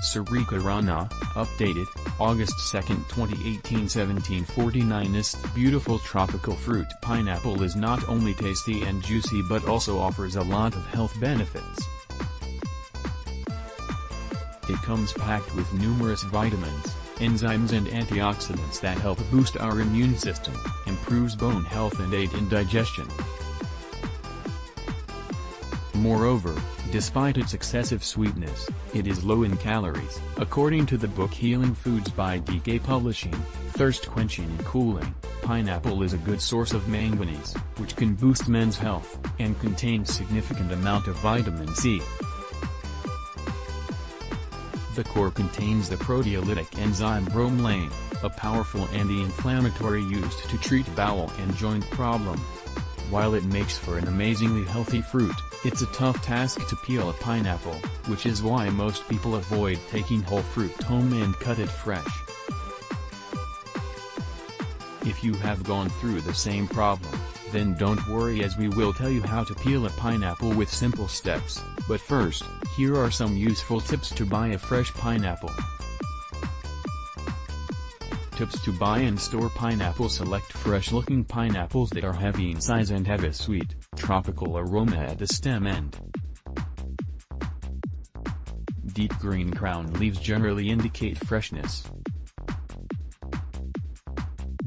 Sarika Rana, updated, August 2, 2018 1749. This beautiful tropical fruit pineapple is not only tasty and juicy but also offers a lot of health benefits. It comes packed with numerous vitamins, enzymes and antioxidants that help boost our immune system, improves bone health and aid in digestion. Moreover, despite its excessive sweetness, it is low in calories. According to the book Healing Foods by DK Publishing, thirst-quenching and cooling, pineapple is a good source of manganese, which can boost men's health, and contains significant amount of vitamin C. The core contains the proteolytic enzyme bromelain, a powerful anti-inflammatory used to treat bowel and joint problems. While it makes for an amazingly healthy fruit, it's a tough task to peel a pineapple, which is why most people avoid taking whole fruit home and cut it fresh. If you have gone through the same problem, then don't worry, as we will tell you how to peel a pineapple with simple steps. But first, here are some useful tips to buy a fresh pineapple. Tips to buy and store pineapple: select fresh-looking pineapples that are heavy in size and have a sweet, tropical aroma at the stem end. Deep green crown leaves generally indicate freshness.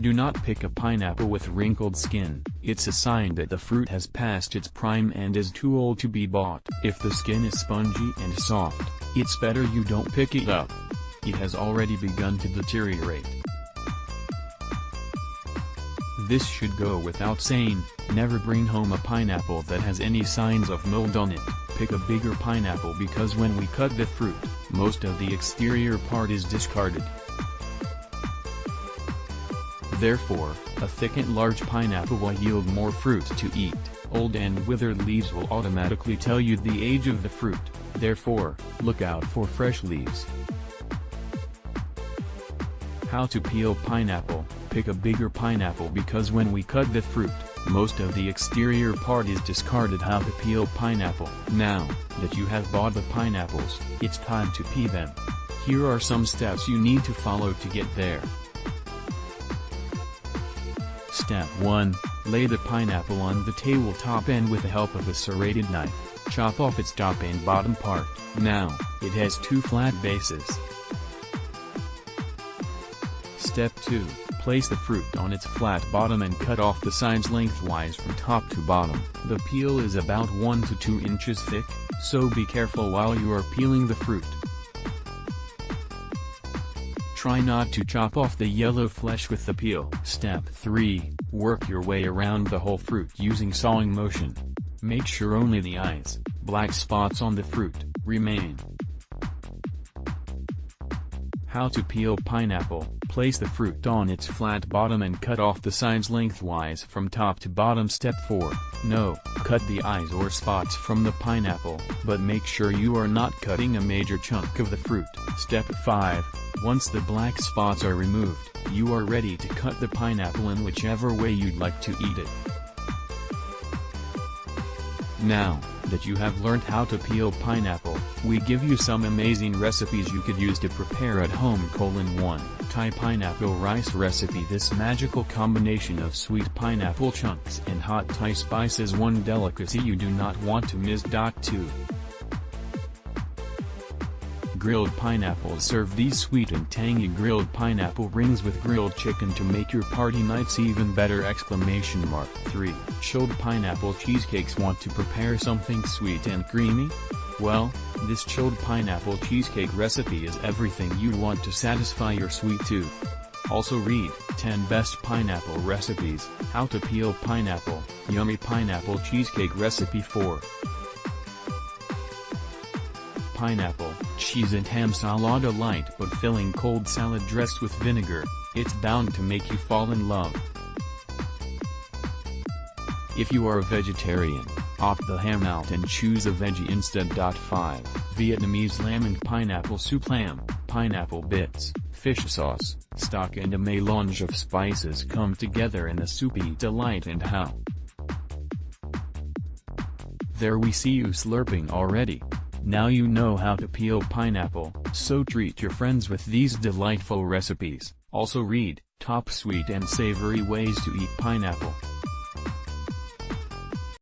Do not pick a pineapple with wrinkled skin, it's a sign that the fruit has passed its prime and is too old to be bought. If the skin is spongy and soft, it's better you don't pick it up. It has already begun to deteriorate. This should go without saying, never bring home a pineapple that has any signs of mold on it. Pick a bigger pineapple because when we cut the fruit, most of the exterior part is discarded. Therefore, a thick and large pineapple will yield more fruit to eat. Old and withered leaves will automatically tell you the age of the fruit, therefore, look out for fresh leaves. How to peel pineapple: pick a bigger pineapple because when we cut the fruit, most of the exterior part is discarded. How to peel pineapple: now that you have bought the pineapples, it's time to peel them. Here are some steps you need to follow to get there. Step 1. Lay the pineapple on the tabletop and with the help of a serrated knife, chop off its top and bottom part. Now, it has two flat bases. Step 2. Place the fruit on its flat bottom and cut off the sides lengthwise from top to bottom. The peel is about 1 to 2 inches thick, so be careful while you are peeling the fruit. Try not to chop off the yellow flesh with the peel. Step 3. Work your way around the whole fruit using sawing motion. Make sure only the eyes, black spots on the fruit, remain. How to peel pineapple: place the fruit on its flat bottom and cut off the sides lengthwise from top to bottom. Step 4. No, cut the eyes or spots from the pineapple, but make sure you are not cutting a major chunk of the fruit. Step 5. Once the black spots are removed, you are ready to cut the pineapple in whichever way you'd like to eat it. Now that you have learned how to peel pineapple, we give you some amazing recipes you could use to prepare at home. 1. Thai pineapple rice recipe: this magical combination of sweet pineapple chunks and hot Thai spices, one delicacy you do not want to miss. 2. Grilled pineapples: serve these sweet and tangy grilled pineapple rings with grilled chicken to make your party nights even better! 3. Chilled pineapple cheesecakes: want to prepare something sweet and creamy? Well, this chilled pineapple cheesecake recipe is everything you want to satisfy your sweet tooth. Also read 10 best pineapple recipes: how to peel pineapple, yummy pineapple cheesecake recipe. 4. Pineapple, cheese and ham salad: a light but filling cold salad dressed with vinegar. It's bound to make you fall in love. If you are a vegetarian, opt the ham out and choose a veggie instead. 5. Vietnamese lamb and pineapple soup: lamb, pineapple bits, fish sauce, stock and a melange of spices come together in a soupy delight. And how? There we see you slurping already. Now you know how to peel pineapple, so treat your friends with these delightful recipes. Also read, Top Sweet and Savory Ways to Eat Pineapple.